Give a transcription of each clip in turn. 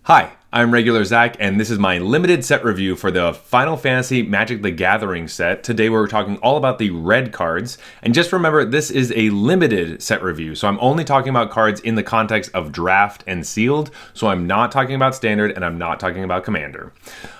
Hi, I'm Regular Zach, and this is my limited set review for the Final Fantasy Magic the Gathering set. Today we're talking all about the red cards, and just remember this is a limited set review, so I'm only talking about cards in the context of draft and sealed, so I'm not talking about standard and I'm not talking about commander.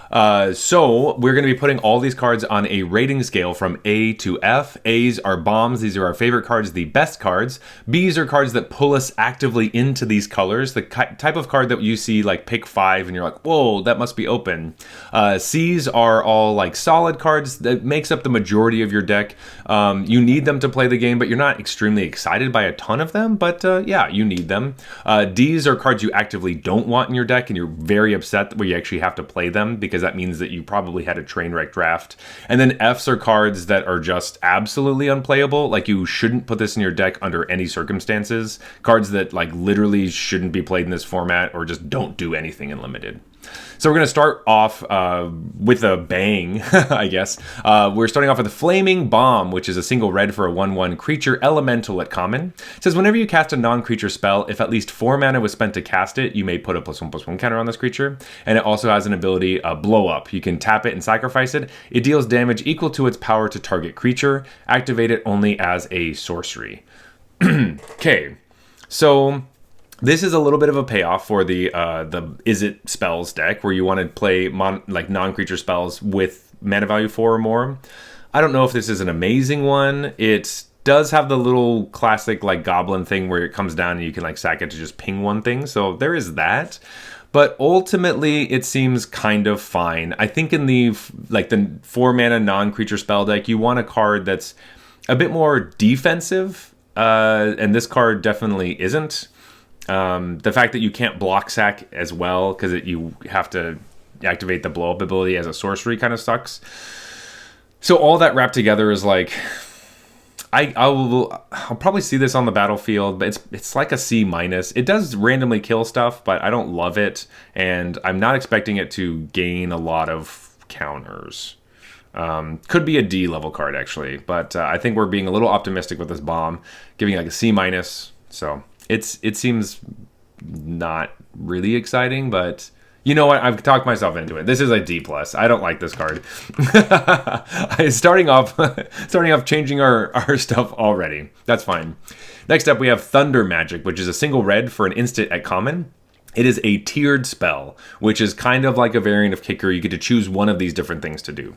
So we're going to be putting all these cards on a rating scale from A to F. A's are bombs. These are our favorite cards, the best cards. B's are cards that pull us actively into these colors. The type of card that you see like pick 5 and you're like, whoa, that must be open. C's are all like solid cards that makes up the majority of your deck. You need them to play the game, but you're not extremely excited by a ton of them, but yeah, you need them. D's are cards you actively don't want in your deck and you're very upset where you actually have to play them because that means that you probably had a train wreck draft. And then F's are cards that are just absolutely unplayable. Like you shouldn't put this in your deck under any circumstances. Cards that like literally shouldn't be played in this format or just don't do anything in limited. So we're going to start off with a bang, I guess. We're starting off with a Flaming Bomb, which is a single red for a 1/1 creature elemental at common. It says whenever you cast a non-creature spell, if at least 4 mana was spent to cast it, you may put a +1/+1 counter on this creature. And it also has an ability, Blow Up. You can tap it and sacrifice it. It deals damage equal to its power to target creature. Activate it only as a sorcery. Okay, so this is a little bit of a payoff for the Is It spells deck, where you want to play non-creature spells with mana value 4 or more. I don't know if this is an amazing one. It does have the little classic like goblin thing where it comes down and you can like sack it to just ping one thing. So there is that. But ultimately, it seems kind of fine. I think in the 4 mana non-creature spell deck, you want a card that's a bit more defensive, and this card definitely isn't. The fact that you can't block sack as well because you have to activate the blow up ability as a sorcery kind of sucks. So all that wrapped together is like I'll probably see this on the battlefield, but it's like a C-. It does randomly kill stuff, but I don't love it, and I'm not expecting it to gain a lot of counters. Could be a D level card actually, but I think we're being a little optimistic with this bomb, giving like a C-. So it seems not really exciting, but you know what? I've talked myself into it. This is a D+. I don't like this card. starting off changing our stuff already. That's fine. Next up, we have Thunder Magic, which is a single red for an instant at common. It is a tiered spell, which is kind of like a variant of Kicker. You get to choose one of these different things to do.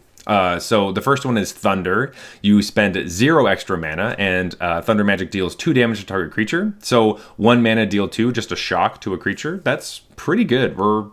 So the first one is Thunder. You spend 0 extra mana, and Thunder Magic deals 2 damage to target creature. So 1 mana deal 2, just a shock to a creature. That's pretty good. We're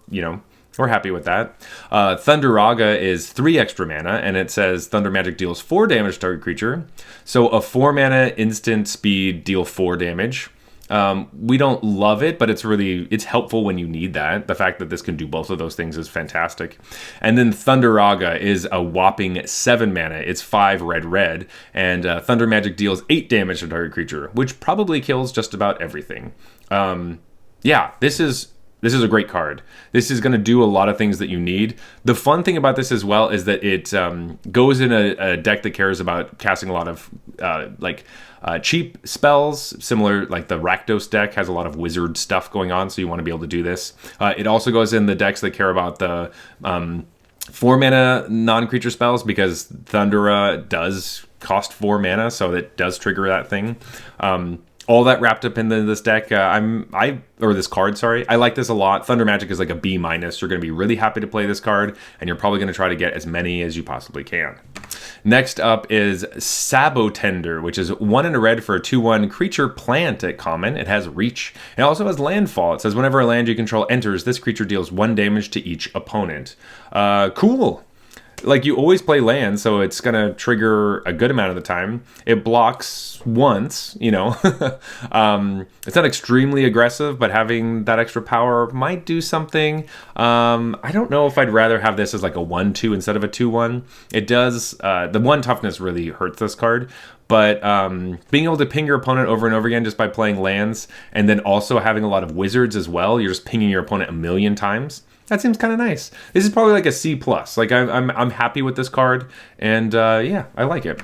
happy with that. Thunderaga is 3 extra mana, and it says Thunder Magic deals 4 damage to target creature. So a 4 mana instant speed, deal 4 damage. We don't love it, but it's helpful when you need that. The fact that this can do both of those things is fantastic. And then Thunderaga is a whopping 7 mana. It's 5 red, and Thunder Magic deals 8 damage to target creature, which probably kills just about everything. Yeah, this is a great card. This is going to do a lot of things that you need. The fun thing about this as well is that it goes in a deck that cares about casting a lot of cheap spells, similar like the Rakdos deck has a lot of wizard stuff going on, so you want to be able to do this. It also goes in the decks that care about the 4 mana non-creature spells because Thundera does cost 4 mana, so it does trigger that thing. All that wrapped up into this deck, this card, sorry. I like this a lot. Thunder Magic is like a B-. You're going to be really happy to play this card, and you're probably going to try to get as many as you possibly can. Next up is Sabotender, which is 1 and a red for a 2/1 creature plant at common. It has reach. It also has landfall. It says whenever a land you control enters, this creature deals 1 damage to each opponent. Cool. Like, you always play land, so it's going to trigger a good amount of the time. It blocks once, it's not extremely aggressive, but having that extra power might do something. I don't know if I'd rather have this as like a 1/2 instead of a 2/1. It does, the 1 toughness really hurts this card, but being able to ping your opponent over and over again just by playing lands, and then also having a lot of wizards as well, you're just pinging your opponent a million times. That seems kind of nice. This is probably like a C+. Like I'm happy with this card, and yeah, I like it.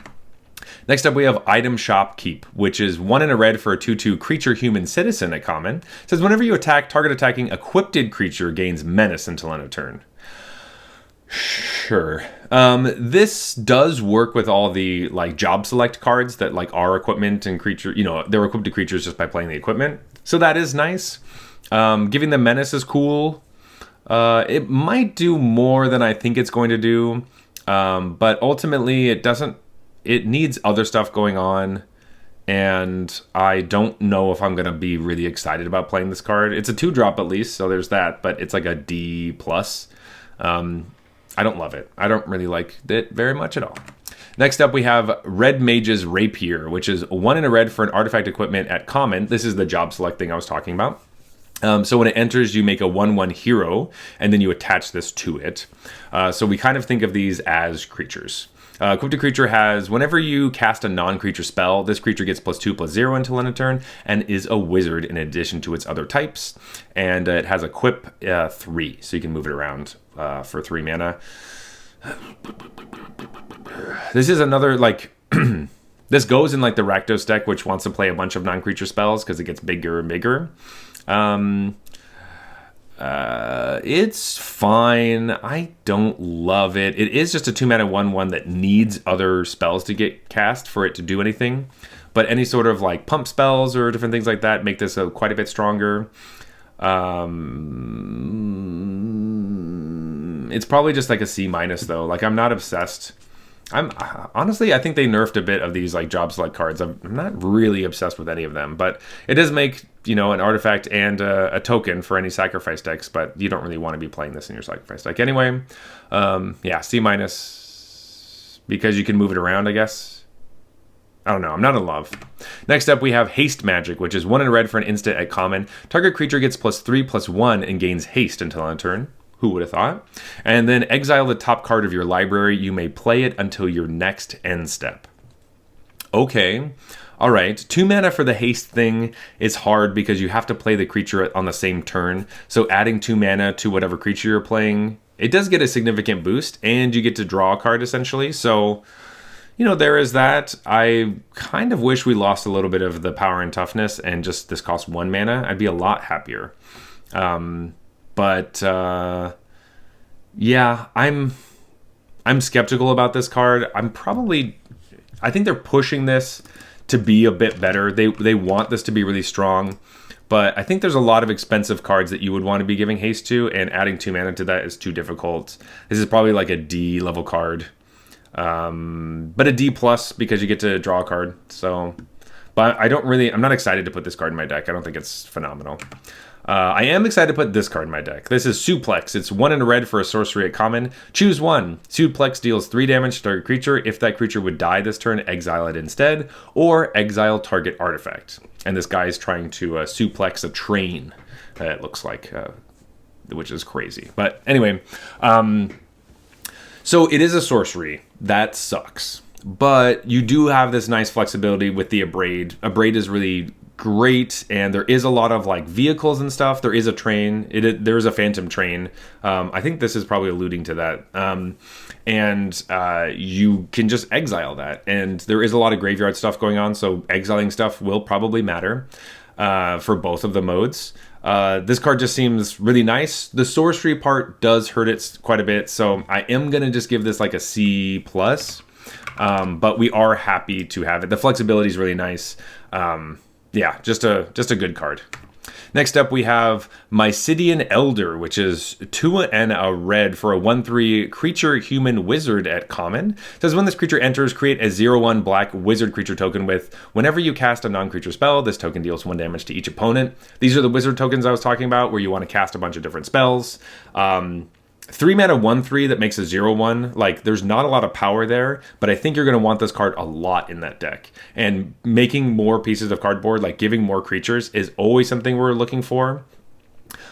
Next up, we have Item Shop Keep, which is 1 in a red for a 2/2 creature human citizen at common. It says whenever you attack, target attacking equipped creature gains menace until end of turn. Sure. This does work with all the like job select cards that like are equipment and creature, you know, they're equipped to creatures just by playing the equipment. So that is nice. Giving them menace is cool. It might do more than I think it's going to do. But ultimately it doesn't, it needs other stuff going on. And I don't know if I'm going to be really excited about playing this card. It's a 2-drop at least, so there's that, but it's like a D+. I don't love it. I don't really like it very much at all. Next up, we have Red Mage's Rapier, which is 1 in a red for an artifact equipment at common. This is the job select thing I was talking about. So when it enters, you make a 1/1 hero, and then you attach this to it. So we kind of think of these as creatures. Equipped creature has, whenever you cast a non-creature spell, this creature gets +2/+0 until end of turn, and is a wizard in addition to its other types. And it has equip 3, so you can move it around for 3 mana. This is another, like, this goes in like the Rakdos deck, which wants to play a bunch of non-creature spells because it gets bigger and bigger. It's fine. I don't love it. It is just a 2-mana 1/1 that needs other spells to get cast for it to do anything. But any sort of like pump spells or different things like that make this quite a bit stronger. It's probably just like a C- though. Like, I'm not obsessed. Honestly, I think they nerfed a bit of these like job select cards. I'm not really obsessed with any of them, but it does make, you know, an artifact and a token for any sacrifice decks, but you don't really want to be playing this in your sacrifice deck anyway. Yeah, C- because you can move it around, I guess. I don't know. I'm not in love. Next up, we have Haste Magic, which is 1 in a red for an instant at common. Target creature gets +3/+1 and gains haste until end of turn. Who would have thought? And then exile the top card of your library. You may play it until your next end step. Okay. All right. 2 mana for the haste thing is hard because you have to play the creature on the same turn. So adding 2 mana to whatever creature you're playing, it does get a significant boost, and you get to draw a card essentially. So, you know, there is that. I kind of wish we lost a little bit of the power and toughness and just this costs 1 mana. I'd be a lot happier. But yeah, I'm skeptical about this card. I think they're pushing this to be a bit better. They want this to be really strong, but I think there's a lot of expensive cards that you would want to be giving haste to, and adding 2 mana to that is too difficult. This is probably like a D level card, but a D+ because you get to draw a card. So, but I'm not excited to put this card in my deck. I don't think it's phenomenal. I am excited to put this card in my deck. This is Suplex. It's 1 in a red for a sorcery at common. Choose 1. Suplex deals 3 damage to target creature. If that creature would die this turn, exile it instead, or exile target artifact. And this guy is trying to suplex a train, it looks like, which is crazy. But anyway, so it is a sorcery. That sucks. But you do have this nice flexibility with the Abrade. Abrade is really great, and there is a lot of like vehicles and stuff. There is a train. There is a phantom train. I think this is probably alluding to that. And you can just exile that. And there is a lot of graveyard stuff going on, so exiling stuff will probably matter for both of the modes. This card just seems really nice. The sorcery part does hurt it quite a bit, so I am gonna just give this like a C+. But we are happy to have it. The flexibility is really nice. Yeah, just a good card. Next up, we have Mysidian Elder, which is 2 and a red for a 1/3 creature human wizard at common. It says when this creature enters, create a 0/1 black wizard creature token with whenever you cast a non-creature spell, this token deals 1 damage to each opponent. These are the wizard tokens I was talking about, where you want to cast a bunch of different spells. 3 mana 1/3 that makes a 0/1. Like, there's not a lot of power there, but I think you're going to want this card a lot in that deck. And making more pieces of cardboard, like giving more creatures, is always something we're looking for.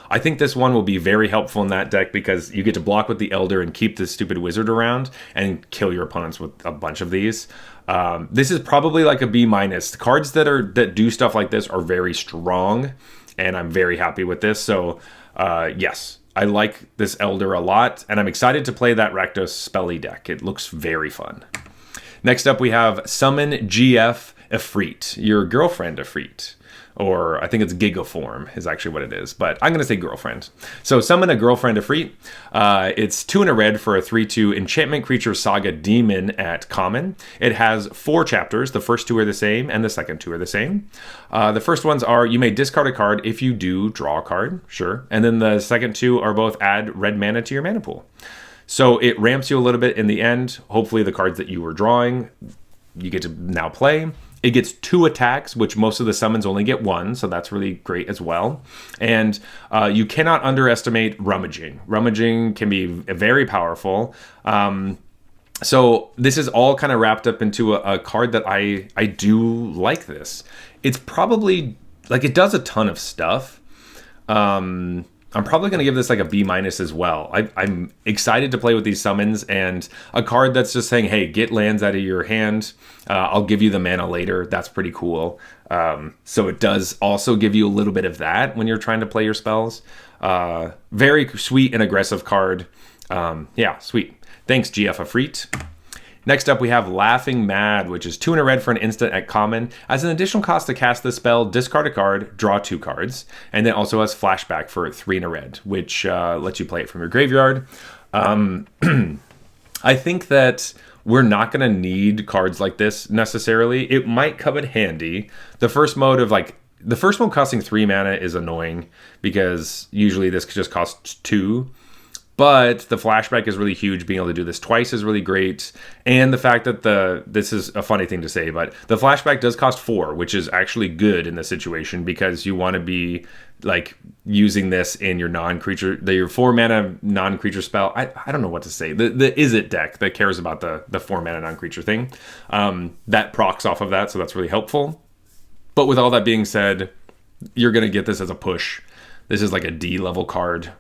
I think this one will be very helpful in that deck because you get to block with the Elder and keep this stupid wizard around and kill your opponents with a bunch of these. This is probably like a B-. The cards that do stuff like this are very strong, and I'm very happy with this. So, yes. I like this Elder a lot, and I'm excited to play that Rakdos Spelly deck. It looks very fun. Next up, we have Summon GF Ifrit, your girlfriend Ifrit. Or I think it's Gigaform is actually what it is, but I'm going to say girlfriend. So summon a girlfriend Ifrit. It's 2 and a red for a 3/2 enchantment creature saga demon at common. It has 4 chapters. The first 2 are the same, and the second 2 are the same. The first ones are you may discard a card. If you do, draw a card. Sure. And then the second 2 are both add red mana to your mana pool. So it ramps you a little bit in the end. Hopefully the cards that you were drawing, you get to now play. It gets 2 attacks, which most of the summons only get 1, so that's really great as well. And you cannot underestimate Rummaging. Rummaging can be very powerful. So this is all kind of wrapped up into a card that I do like this. It's probably, like, it does a ton of stuff. I'm probably going to give this like a B- as well. I'm excited to play with these summons, and a card that's just saying, hey, get lands out of your hand. I'll give you the mana later. That's pretty cool. So it does also give you a little bit of that when you're trying to play your spells. Very sweet and aggressive card. Yeah, sweet. Thanks, GF Ifrit. Next up, we have Laughing Mad, which is 2 and a red for an instant at common. As an additional cost to cast this spell, discard a card, draw 2 cards, and then also has flashback for 3 and a red, which lets you play it from your graveyard. I think that we're not going to need cards like this necessarily. It might come in handy. The first mode costing 3 mana is annoying because usually this just costs 2. But the flashback is really huge. Being able to do this twice is really great. And the fact that this is a funny thing to say, but the flashback does cost 4, which is actually good in this situation because you want to be like using this in your your 4 mana non-creature spell. I don't know what to say. The Is It deck that cares about the 4 mana non-creature thing. That procs off of that, so that's really helpful. But with all that being said, you're going to get this as a push. This is like a D level card.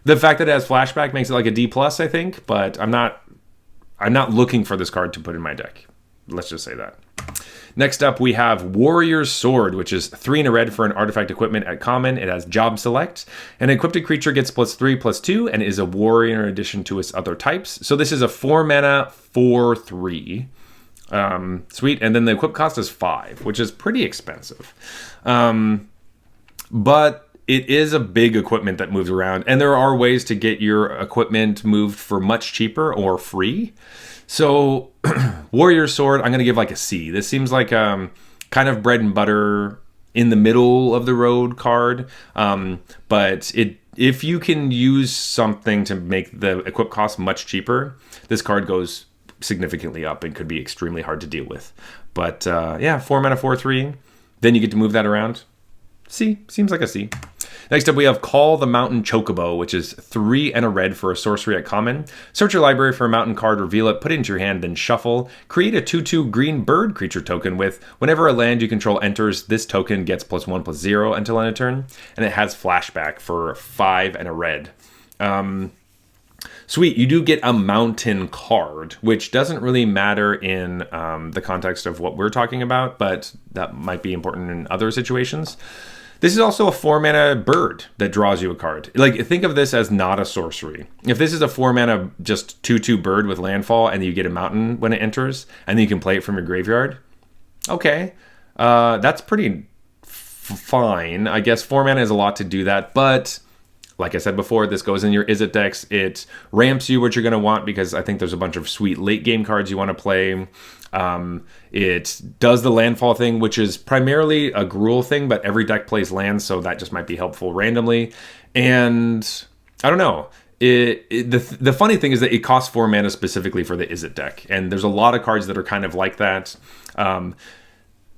The fact that it has flashback makes it like a D+, I think, but I'm not looking for this card to put in my deck. Let's just say that. Next up, we have Warrior's Sword, which is 3 and a red for an artifact equipment at common. It has Job Select. An equipped creature gets +3/+2 and is a warrior in addition to its other types. So this is a 4 mana 4/3. Sweet. And then the equip cost is 5, which is pretty expensive. But it is a big equipment that moves around, and there are ways to get your equipment moved for much cheaper or free. So Warrior Sword, I'm going to give like a C. This seems like kind of bread and butter in the middle of the road card. But if you can use something to make the equip cost much cheaper, this card goes significantly up and could be extremely hard to deal with. But yeah, 4 mana 4/3. Then you get to move that around. C. Seems like a C. Next up, we have Call the Mountain Chocobo, which is 3 and a red for a sorcery at common. Search your library for a mountain card, reveal it, put it into your hand, then shuffle. Create a 2/2 green bird creature token with whenever a land you control enters, this token gets +1/+0 until end of turn. And it has flashback for 5 and a red. Sweet, you do get a mountain card, which doesn't really matter in the context of what we're talking about, but that might be important in other situations. This is also a 4 mana bird that draws you a card. Like, think of this as not a sorcery. If this is a 4 mana just 2/2 bird with landfall and you get a mountain when it enters, and then you can play it from your graveyard, okay, that's pretty fine. I guess 4 mana is a lot to do that, but like I said before, this goes in your Is It decks. It ramps you what you're going to want because I think there's a bunch of sweet late game cards you want to play. It does the landfall thing, which is primarily a Gruul thing, but every deck plays lands, so that just might be helpful randomly. And I don't know. The funny thing is that it costs 4 mana specifically for the Is It deck, and there's a lot of cards that are kind of like that.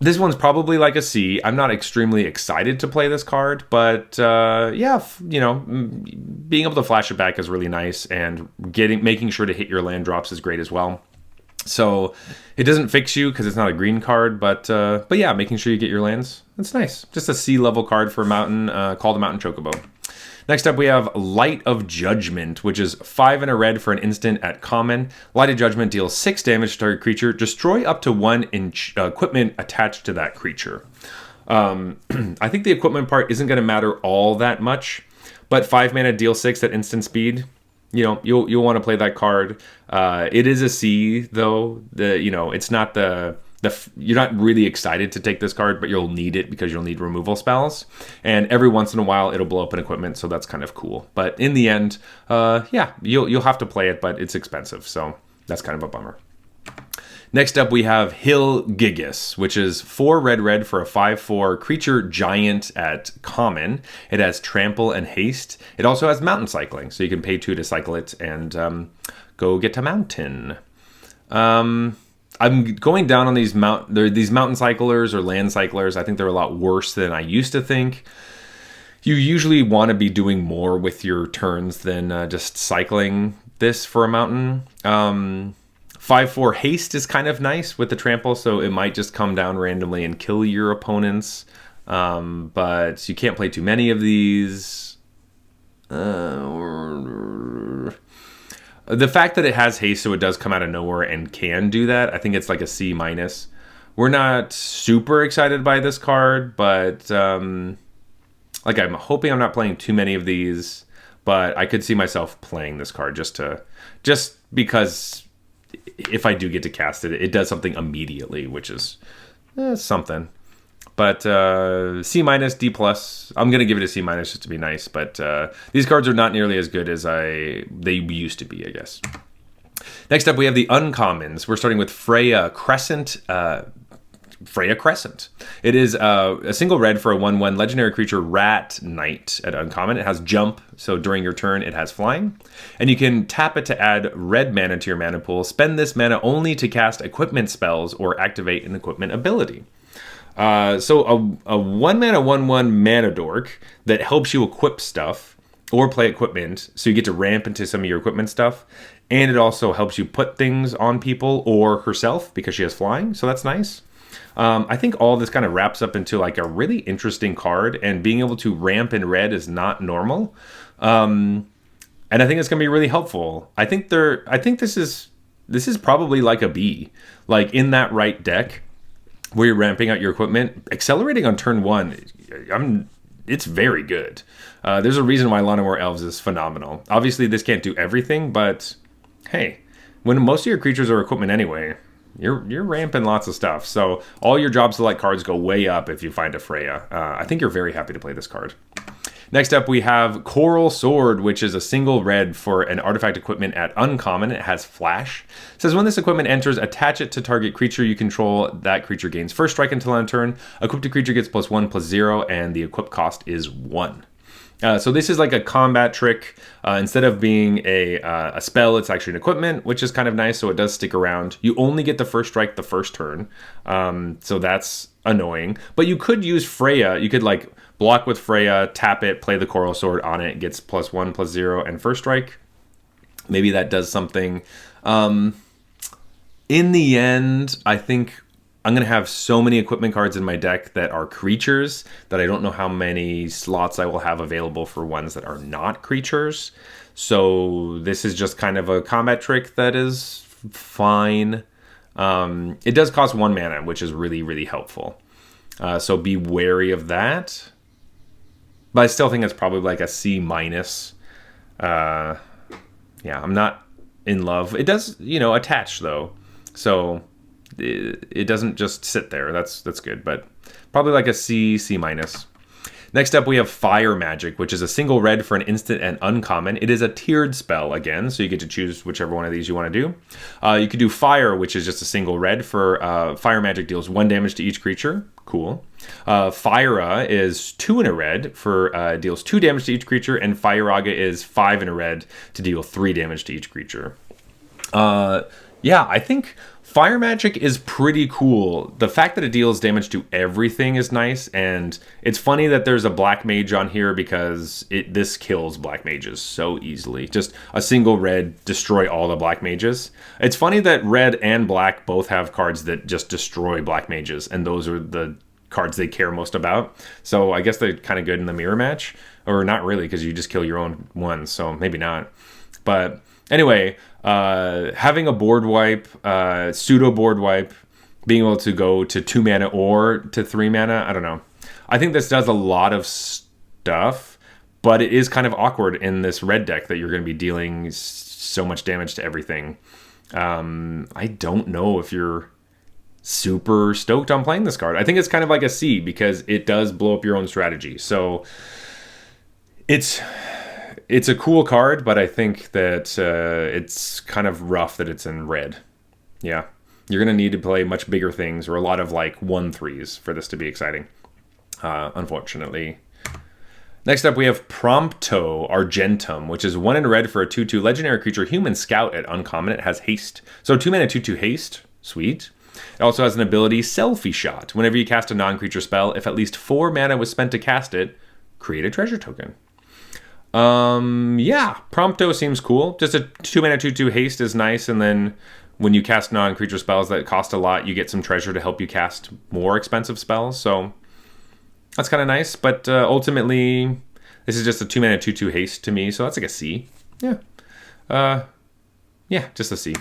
This one's probably like a C. I'm not extremely excited to play this card, but yeah, you know, being able to flash it back is really nice, and making sure to hit your land drops is great as well. So it doesn't fix you because it's not a green card, but yeah, making sure you get your lands, that's nice. Just a C level card for Mountain, called the Mountain Chocobo. Next up, we have Light of Judgment, which is 5 and a red for an instant at common. Light of Judgment deals 6 damage to target creature. Destroy up to 1 equipment attached to that creature. I think the equipment part isn't going to matter all that much, but 5 mana deal 6 at instant speed. you'll want to play that card. It is a C though. It's not you're not really excited to take this card, but you'll need it because you'll need removal spells. And every once in a while, it'll blow up an equipment, so that's kind of cool. But in the end, you'll have to play it, but it's expensive, so that's kind of a bummer. Next up, we have Hill Gigas, which is 4 red for a 5/4 creature giant at common. It has trample and haste. It also has mountain cycling, so you can pay 2 to cycle it and go get to mountain. I'm going down on these mountain cyclers or land cyclers. I think they're a lot worse than I used to think. You usually want to be doing more with your turns than just cycling this for a mountain. 5/4 haste is kind of nice with the trample, so it might just come down randomly and kill your opponents. But you can't play too many of these. The fact that it has haste, so it does come out of nowhere and can do that, I think it's like a C-. We're not super excited by this card, but I'm hoping I'm not playing too many of these. But I could see myself playing this card just because if I do get to cast it, it does something immediately, which is something. But C-, D+. I'm going to give it a C- just to be nice. But these cards are not nearly as good as they used to be, I guess. Next up, we have the uncommons. We're starting with Freya Crescent. It is a single red for a 1/1 legendary creature rat knight at uncommon. It has jump, so during your turn it has flying. And you can tap it to add red mana to your mana pool. Spend this mana only to cast equipment spells or activate an equipment ability. So a 1 mana 1/1 mana dork that helps you equip stuff or play equipment, so you get to ramp into some of your equipment stuff. And it also helps you put things on people or herself because she has flying, so that's nice. I think all this kind of wraps up into like a really interesting card, and being able to ramp in red is not normal. And I think it's going to be really helpful. I think this is probably like a B, like in that right deck where you're ramping out your equipment, accelerating on turn 1. It's very good. There's a reason why Llanowar Elves is phenomenal. Obviously, this can't do everything, but hey, when most of your creatures are equipment anyway, you're ramping lots of stuff. So all your job select cards go way up if you find a Freya. I think you're very happy to play this card. Next up, we have Coral Sword, which is a single red for an artifact equipment at uncommon. It has flash. It says when this equipment enters, attach it to target creature you control. That creature gains first strike until end of turn. Equipped creature gets +1/+0, and the equip cost is 1. So this is like a combat trick. Instead of being a spell, it's actually an equipment, which is kind of nice, so it does stick around. You only get the first strike the first turn, so that's annoying. But you could use Freya. You could like block with Freya, tap it, play the Coral Sword on it, gets +1/+0, and first strike. Maybe that does something. In the end, I think I'm going to have so many equipment cards in my deck that are creatures that I don't know how many slots I will have available for ones that are not creatures. So this is just kind of a combat trick that is fine. It does cost 1 mana, which is really, really helpful. So be wary of that. But I still think it's probably like a C-. Yeah, I'm not in love. It does, attach though. So it doesn't just sit there. That's good, but probably like a C-. Next up, we have Fire Magic, which is a single red for an instant and uncommon. It is a tiered spell again, so you get to choose whichever one of these you want to do. You could do Fire, which is just a single red for Fire Magic deals 1 damage to each creature. Cool. Fyra is 2 in a red for deals 2 damage to each creature, and Fyraga is 5 in a red to deal 3 damage to each creature. Yeah, I think Fire Magic is pretty cool. The fact that it deals damage to everything is nice, and it's funny that there's a Black Mage on here because this kills Black Mages so easily. Just a single red, destroy all the Black Mages. It's funny that red and black both have cards that just destroy Black Mages, and those are the cards they care most about. So I guess they're kind of good in the mirror match, or not really because you just kill your own ones, so maybe not. But anyway, having a board wipe, pseudo board wipe, being able to go to 2 mana or to 3 mana, I don't know. I think this does a lot of stuff, but it is kind of awkward in this red deck that you're going to be dealing so much damage to everything. I don't know if you're super stoked on playing this card. I think it's kind of like a C because it does blow up your own strategy. So it's a cool card, but I think that it's kind of rough that it's in red. Yeah. You're going to need to play much bigger things or a lot of like 1/3s for this to be exciting, unfortunately. Next up, we have Prompto Argentum, which is 1 in red for a 2/2 legendary creature, human scout at uncommon. It has haste. So 2 mana 2/2 haste. Sweet. It also has an ability, Selfie Shot. Whenever you cast a non-creature spell, if at least 4 mana was spent to cast it, create a treasure token. Yeah, Prompto seems cool. Just a 2 mana 2/2 haste is nice, and then when you cast non-creature spells that cost a lot, you get some treasure to help you cast more expensive spells. So that's kind of nice. But ultimately, this is just a 2 mana 2/2 haste to me. So that's like a C. Yeah. Yeah, just a C.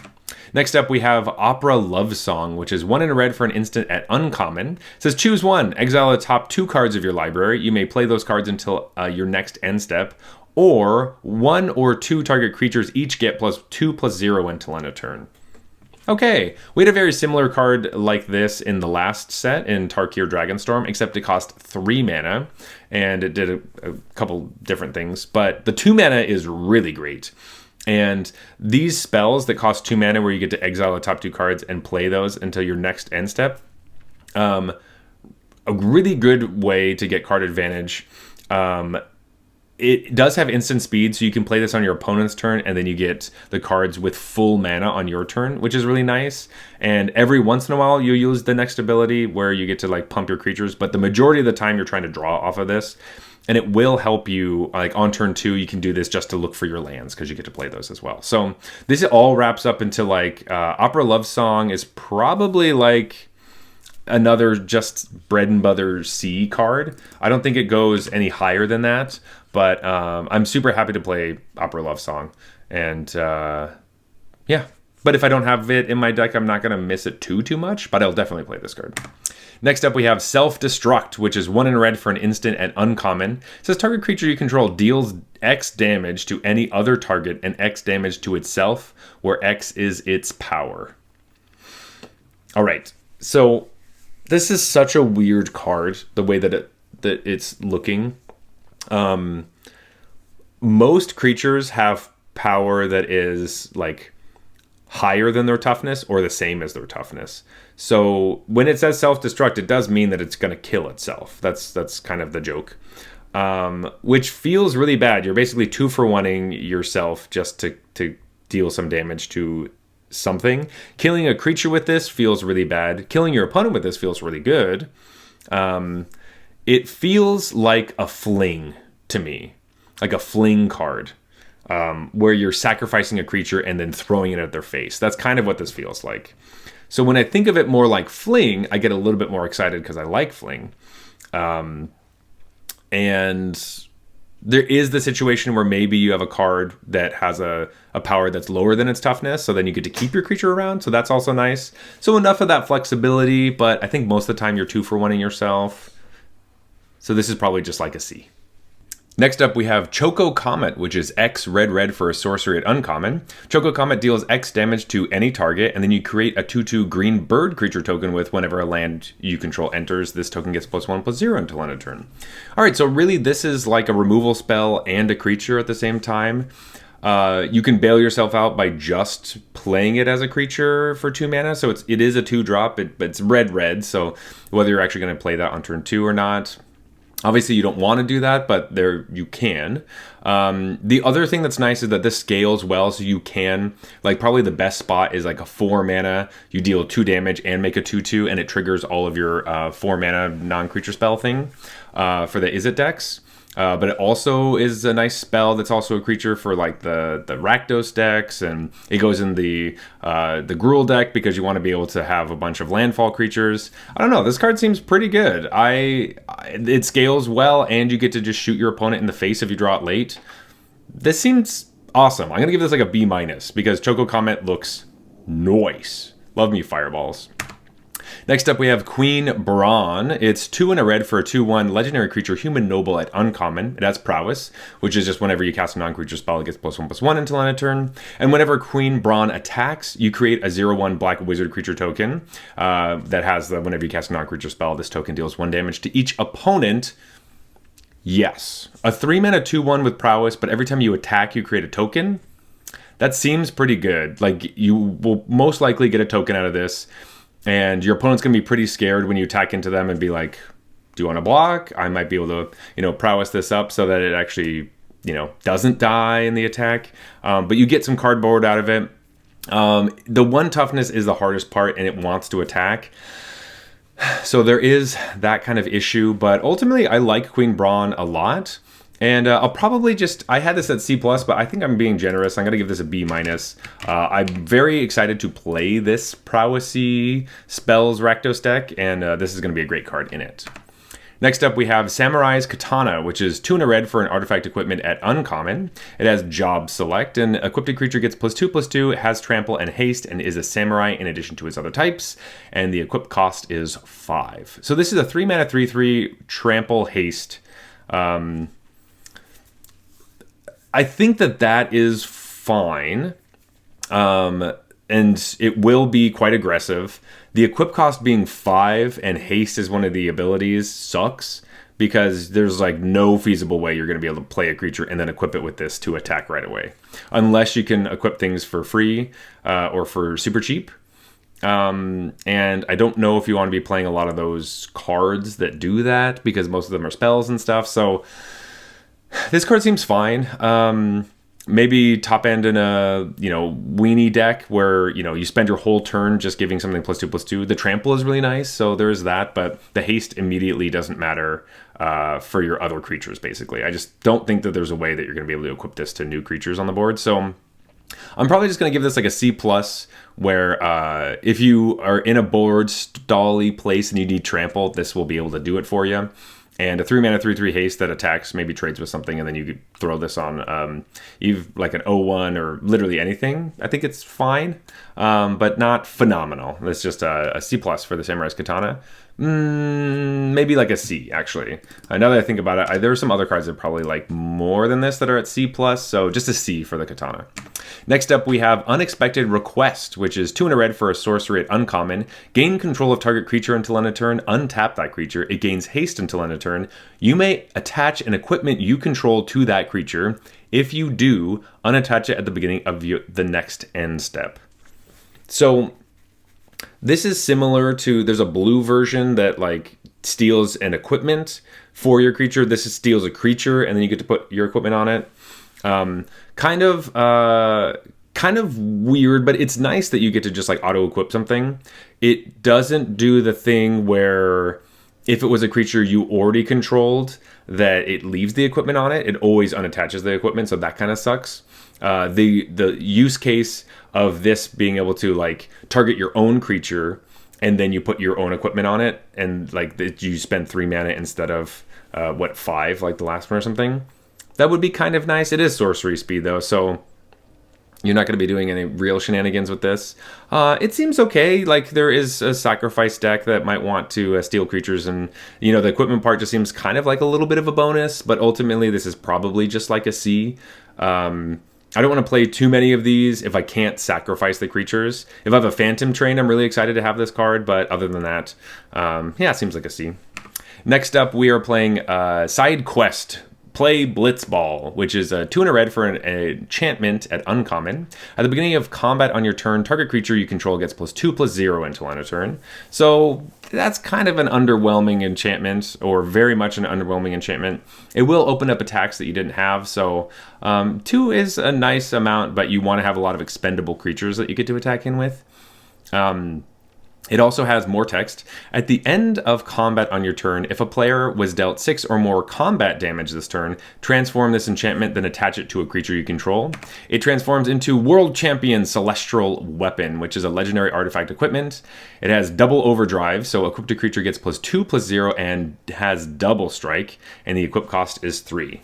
Next up, we have Opera Love Song, which is 1 in red for an instant at uncommon. It says choose one. Exile the top 2 cards of your library. You may play those cards until your next end step. Or 1 or 2 target creatures each get +2/+0 until end of turn. Okay, we had a very similar card like this in the last set in Tarkir Dragonstorm, except it cost 3 mana, and it did a couple different things, but the 2 mana is really great. And these spells that cost 2 mana where you get to exile the top 2 cards and play those until your next end step, a really good way to get card advantage. It does have instant speed, so you can play this on your opponent's turn, and then you get the cards with full mana on your turn, which is really nice. And every once in a while, you use the next ability where you get to like pump your creatures, but the majority of the time you're trying to draw off of this, and it will help you like on turn 2. You can do this just to look for your lands because you get to play those as well. So this all wraps up into like Opera Love Song is probably like another just bread and butter C card. I don't think it goes any higher than that. But I'm super happy to play Opera Love Song. And yeah. But if I don't have it in my deck, I'm not going to miss it too much. But I'll definitely play this card. Next up, we have Self-Destruct, which is 1 in red for an instant at uncommon. It says target creature you control deals X damage to any other target and X damage to itself, where X is its power. All right. So this is such a weird card, the way that it's looking. Most creatures have power that is like higher than their toughness or the same as their toughness. So when it says self-destruct, it does mean that it's going to kill itself. That's kind of the joke, which feels really bad. You're basically 2-for-1ing yourself just to deal some damage to something. Killing a creature with this feels really bad. Killing your opponent with this feels really good. It feels like a fling to me, like a fling card, where you're sacrificing a creature and then throwing it at their face. That's kind of what this feels like. So when I think of it more like fling, I get a little bit more excited because I like fling. And there is the situation where maybe you have a card that has a power that's lower than its toughness, so then you get to keep your creature around, so that's also nice. So enough of that flexibility, but I think most of the time you're 2-for-1ing yourself. So this is probably just like a C. Next up, we have Choco Comet, which is X red for a sorcery at uncommon. Choco Comet deals X damage to any target, and then you create a 2/2 green bird creature token with whenever a land you control enters. This token gets +1/+0 until end of turn. All right, so really this is like a removal spell and a creature at the same time. You can bail yourself out by just playing it as a creature for 2 mana. So it is a 2-drop, but it's red, so whether you're actually going to play that on turn 2 or not. Obviously, you don't want to do that, but there you can. The other thing that's nice is that this scales well, so you can, like, probably the best spot is like a 4 mana. You deal 2 damage and make a 2/2, and it triggers all of your 4 mana non-creature spell thing for the Izzet decks. But it also is a nice spell that's also a creature for like the Rakdos decks, and it goes in the Gruul deck because you want to be able to have a bunch of landfall creatures. I don't know, this card seems pretty good. It scales well, and you get to just shoot your opponent in the face if you draw it late. This seems awesome. I'm gonna give this like a B- because Choco Comet looks nice. Love me fireballs. Next up, we have Queen Brawn. It's 2 and a red for a 2/1 legendary creature, human noble at uncommon. It has prowess, which is just whenever you cast a non-creature spell, it gets +1/+1 until end of turn. And whenever Queen Brawn attacks, you create a 0/1 black wizard creature token that has the whenever you cast a non-creature spell, this token deals 1 damage to each opponent. Yes, a 3-mana 2/1 with prowess, but every time you attack, you create a token. That seems pretty good. Like, you will most likely get a token out of this, and your opponent's going to be pretty scared when you attack into them and be like, do you want to block? I might be able to, prowess this up so that it actually, doesn't die in the attack. But you get some cardboard out of it. The 1 toughness is the hardest part, and it wants to attack. So there is that kind of issue, but ultimately I like Queen Brawn a lot. And I'll probably I had this at C+, but I think I'm being generous. I'm going to give this a B-. I'm very excited to play this Prowessy Spells Rakdos deck, and this is going to be a great card in it. Next up, we have Samurai's Katana, which is 2 and a red for an artifact equipment at uncommon. It has Job Select, and equipped creature gets +2/+2, it has Trample and Haste, and is a samurai in addition to its other types, and the equip cost is 5. So this is a 3-mana 3/3 Trample Haste. I think that is fine, and it will be quite aggressive. The equip cost being 5 and haste is one of the abilities sucks, because there's like no feasible way you're going to be able to play a creature and then equip it with this to attack right away, unless you can equip things for free or for super cheap. And I don't know if you want to be playing a lot of those cards that do that, because most of them are spells and stuff. So this card seems fine. Maybe top end in a, weenie deck where, you spend your whole turn just giving something +2/+2. The trample is really nice, so there's that, but the haste immediately doesn't matter for your other creatures, basically. I just don't think that there's a way that you're going to be able to equip this to new creatures on the board, so I'm probably just going to give this like a C+, where if you are in a board stally place and you need trample, this will be able to do it for you. And a 3-mana 3/3 haste that attacks, maybe trades with something, and then you could throw this on like an 0/1 or literally anything. I think it's fine, but not phenomenal. It's just a C+ for the Samurai's Katana. Maybe like a C, actually. Now that I think about it, there are some other cards that probably like more than this that are at C+, so just a C for the Katana. Next up, we have Unexpected Request, which is 2 and a red for a sorcery at uncommon. Gain control of target creature until end of turn. Untap that creature. It gains haste until end of turn. You may attach an equipment you control to that creature. If you do, unattach it at the beginning of the next end step. So this is similar to, there's a blue version that like steals an equipment for your creature. This steals a creature, and then you get to put your equipment on it. Kind of weird, but it's nice that you get to just like auto equip something. It doesn't do the thing where if it was a creature you already controlled that it leaves the equipment on it. It always unattaches the equipment, so that kind of sucks. The use case of this being able to like target your own creature and then you put your own equipment on it, and like you spend 3 mana instead of 5, like the last one or something. That would be kind of nice. It is sorcery speed though, so you're not going to be doing any real shenanigans with this. It seems okay. Like, there is a sacrifice deck that might want to steal creatures, and the equipment part just seems kind of like a little bit of a bonus, but ultimately this is probably just like a C. I don't want to play too many of these if I can't sacrifice the creatures. If I have a Phantom Train, I'm really excited to have this card, but other than that, yeah, it seems like a C. Next up, we are playing Side Quest. Play Blitzball, which is a 2 and a red for an enchantment at uncommon. At the beginning of combat on your turn, target creature you control gets +2/+0 until end of turn. So that's kind of an underwhelming enchantment, or very much an underwhelming enchantment. It will open up attacks that you didn't have, so 2 is a nice amount, but you want to have a lot of expendable creatures that you get to attack in with. It also has more text. At the end of combat on your turn, if a player was dealt 6 or more combat damage this turn, transform this enchantment, then attach it to a creature you control. It transforms into World Champion Celestial Weapon, which is a legendary artifact equipment. It has double overdrive, so equipped creature gets +2/+0 and has double strike, and the equip cost is 3.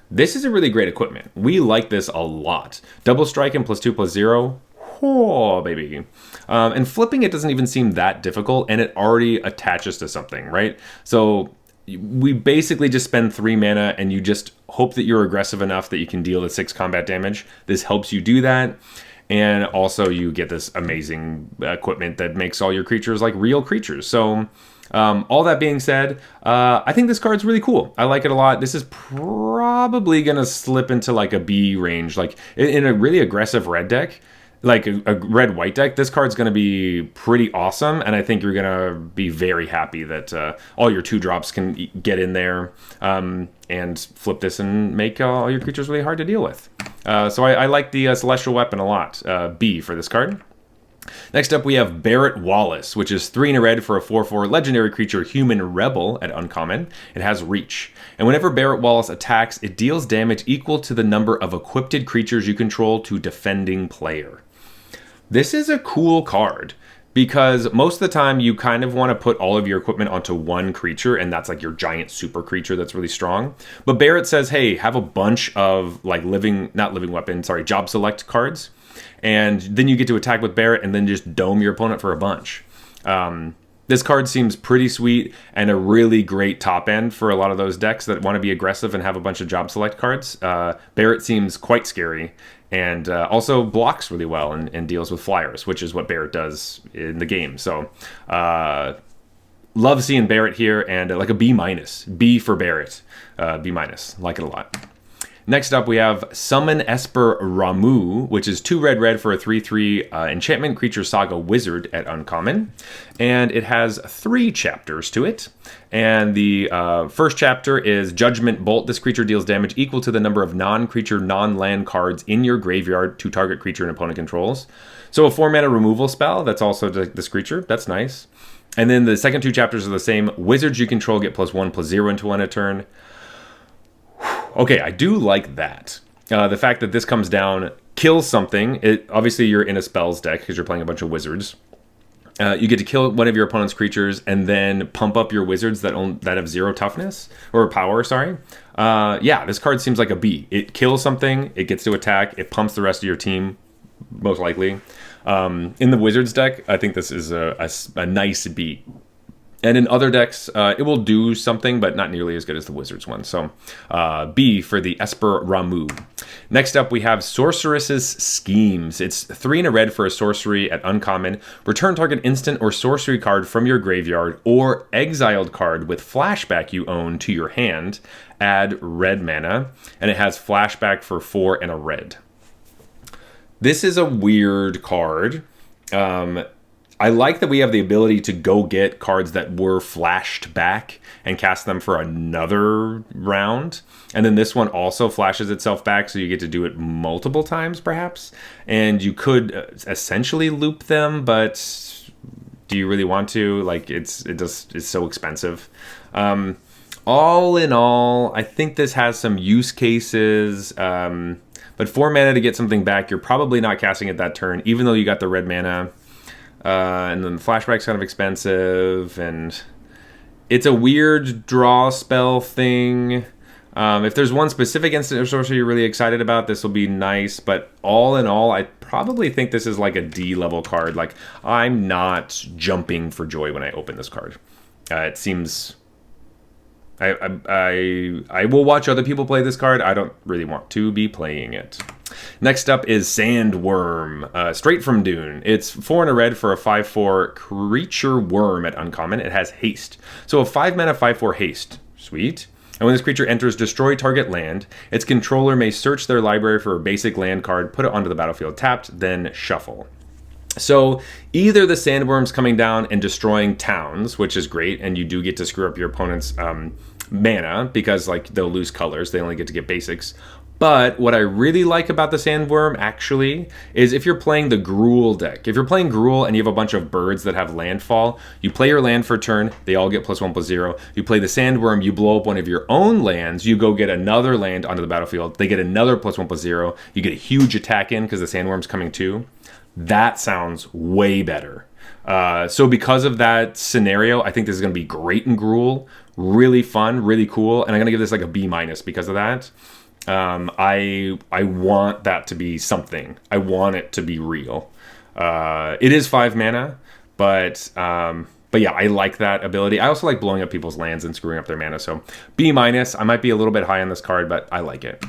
This is a really great equipment. We like this a lot. Double strike and +2/+0. Oh, baby. And flipping it doesn't even seem that difficult, and it already attaches to something, right? So we basically just spend 3 mana, and you just hope that you're aggressive enough that you can deal the 6 combat damage. This helps you do that. And also you get this amazing equipment that makes all your creatures like real creatures. So all that being said, I think this card's really cool. I like it a lot. This is probably going to slip into like a B range. Like in a really aggressive red deck, like a red-white deck, this card's going to be pretty awesome, and I think you're going to be very happy that all your 2-drops can get in there and flip this and make all your creatures really hard to deal with. So I like the Celestial Weapon a lot. B for this card. Next up, we have Barret Wallace, which is 3 and a red for a 4/4 legendary creature, Human Rebel at uncommon. It has reach. And whenever Barret Wallace attacks, it deals damage equal to the number of equipped creatures you control to defending player. This is a cool card because most of the time you kind of want to put all of your equipment onto one creature, and that's like your giant super creature that's really strong. But Barret says, hey, have a bunch of like job select cards, and then you get to attack with Barret and then just dome your opponent for a bunch. This card seems pretty sweet and a really great top end for a lot of those decks that want to be aggressive and have a bunch of job select cards. Barret seems quite scary and also blocks really well and deals with flyers, which is what Barret does in the game. So love seeing Barret here, and like a B-. B for Barret. B-. Like it a lot. Next up, we have Summon Esper Ramuh, which is 2 red for a 3/3 enchantment creature saga wizard at uncommon. And it has 3 chapters to it. And the first chapter is Judgment Bolt. This creature deals damage equal to the number of non-creature, non-land cards in your graveyard to target creature and opponent controls. So a 4-mana removal spell. That's also this creature. That's nice. And then the second 2 chapters are the same. Wizards you control get +1/+0 until end of turn. Okay, I do like that. The fact that this comes down, kills something. Obviously, you're in a spells deck because you're playing a bunch of wizards. You get to kill one of your opponent's creatures and then pump up your wizards that have 0 toughness or power. Sorry. Yeah, this card seems like a B. It kills something. It gets to attack. It pumps the rest of your team, most likely. In the wizards deck, I think this is a nice B. And in other decks, it will do something, but not nearly as good as the Wizards one. So B for the Esper Ramuh. Next up, we have Sorceress's Schemes. It's 3 and a red for a sorcery at uncommon. Return target instant or sorcery card from your graveyard or exiled card with flashback you own to your hand. Add red mana. And it has flashback for 4 and a red. This is a weird card. I like that we have the ability to go get cards that were flashed back and cast them for another round. And then this one also flashes itself back, so you get to do it multiple times, perhaps. And you could essentially loop them, but do you really want to? Like, it's so expensive. All in all, I think this has some use cases. But 4 mana to get something back, you're probably not casting it that turn, even though you got the red mana. And then the flashback's kind of expensive, and it's a weird draw spell thing. If there's one specific instant or sorcery you're really excited about, this will be nice. But all in all, I probably think this is like a D level card. Like, I'm not jumping for joy when I open this card. It seems... I will watch other people play this card. I don't really want to be playing it. Next up is Sandworm, straight from Dune. It's 4 and a red for a 5/4 creature worm at uncommon. It has haste. So a 5 mana 5/4 haste. Sweet. And when this creature enters destroy target land, its controller may search their library for a basic land card, put it onto the battlefield tapped, then shuffle. So either the Sandworm's coming down and destroying towns, which is great, and you do get to screw up your opponent's mana because like they'll lose colors, they only get to get basics. But what I really like about the Sandworm, actually, is if you're playing the Gruul deck. If you're playing Gruul and you have a bunch of birds that have landfall, you play your land for a turn, they all get +1/+0. You play the Sandworm, you blow up one of your own lands, you go get another land onto the battlefield, they get another +1/+0, you get a huge attack in because the Sandworm's coming too. That sounds way better. So because of that scenario, I think this is going to be great in Gruul. Really fun, really cool, and I'm going to give this like a B- because of that. I want that to be something. I want it to be real. It is 5 mana, but yeah, I like that ability. I also like blowing up people's lands and screwing up their mana, so B-. I might be a little bit high on this card, but I like it.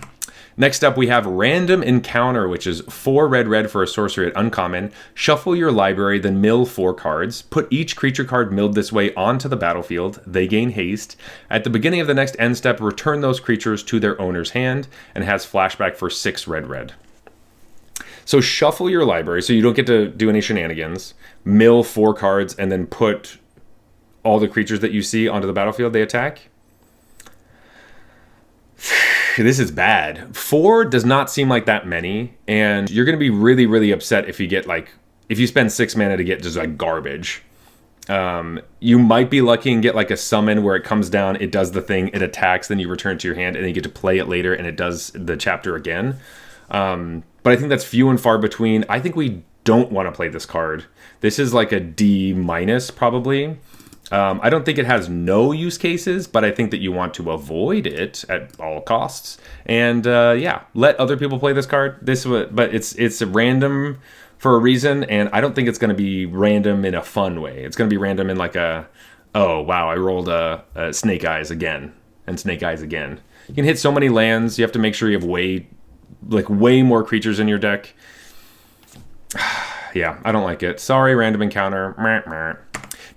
Next up, we have Random Encounter, which is 4 red for a sorcery at uncommon. Shuffle your library, then mill 4 cards. Put each creature card milled this way onto the battlefield. They gain haste. At the beginning of the next end step, return those creatures to their owner's hand, and has flashback for 6 red. So shuffle your library so you don't get to do any shenanigans. Mill 4 cards, and then put all the creatures that you see onto the battlefield they attack. This is bad. 4 does not seem like that many, and you're going to be really, really upset if you get if you spend 6 mana to get just like garbage. You might be lucky and get like a summon where it comes down, it does the thing, it attacks, then you return it to your hand, and then you get to play it later, and it does the chapter again. But I think that's few and far between. I think we don't want to play this card. This is like a D- probably. I don't think it has no use cases, but I think that you want to avoid it at all costs. And yeah, let other people play this card. But it's random for a reason, and I don't think it's going to be random in a fun way. It's going to be random in like oh wow, I rolled a Snake Eyes again and Snake Eyes again. You can hit so many lands. You have to make sure you have way more creatures in your deck. Yeah, I don't like it. Sorry, Random Encounter.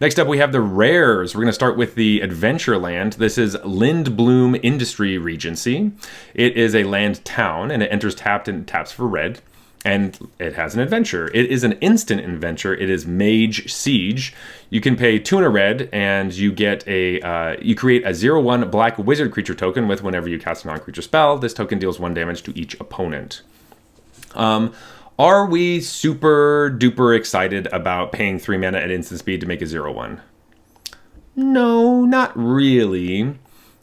Next up, we have the rares. We're going to start with the Adventure Land. This is Lindbloom Industry Regency. It is a land town, and it enters tapped and taps for red. And it has an adventure. It is an instant adventure. It is Mage Siege. You can pay 2 and a red, and you get you create a 0/1 black wizard creature token with whenever you cast a non-creature spell. This token deals 1 damage to each opponent. Are we super duper excited about paying 3 mana at instant speed to make a 0/1? No, not really.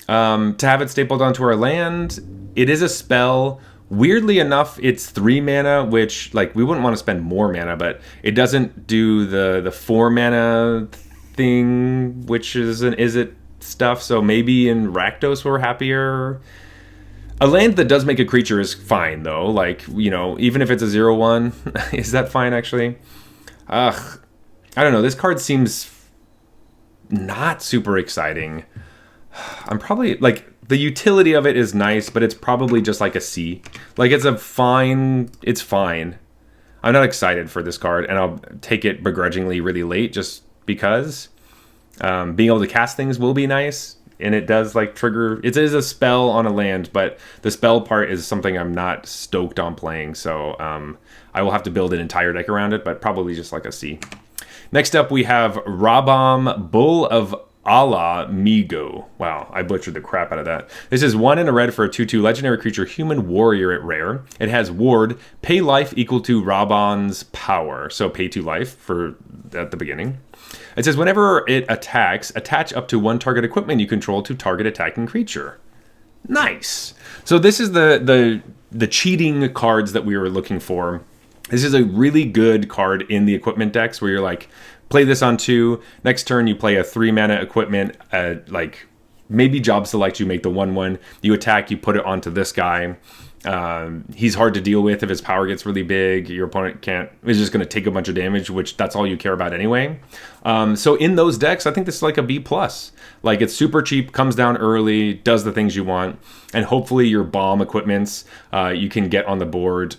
To have it stapled onto our land, it is a spell. Weirdly enough, it's 3 mana, which we wouldn't want to spend more mana, but it doesn't do the 4 mana thing, which is an is it stuff. So maybe in Rakdos we're happier. A land that does make a creature is fine, though. Even if it's a 0/1, is that fine, actually? I don't know. This card seems not super exciting. I'm probably, the utility of it is nice, but it's probably just like a C. It's fine. I'm not excited for this card, and I'll take it begrudgingly really late just because. Being able to cast things will be nice. And it does trigger. It is a spell on a land, but the spell part is something I'm not stoked on playing. So I will have to build an entire deck around it, but probably just like a C. Next up, we have Rabam, Bull of Allah Migo. Wow, I butchered the crap out of that. This is 1 and a red for a 2/2 legendary creature, human warrior at rare. It has ward, pay life equal to Rabam's power. So pay 2 life at the beginning. It says whenever it attacks, attach up to 1 target equipment you control to target attacking creature. Nice. So this is the cheating cards that we were looking for. This is a really good card in the equipment decks where you're play this on 2. Next turn you play a 3 mana equipment. Maybe job select, you make the 1/1. You attack, you put it onto this guy. He's hard to deal with if his power gets really big. Your opponent is just going to take a bunch of damage, which that's all you care about anyway. So in those decks, I think this is a B+. It's super cheap, comes down early, does the things you want, and hopefully your bomb equipments you can get on the board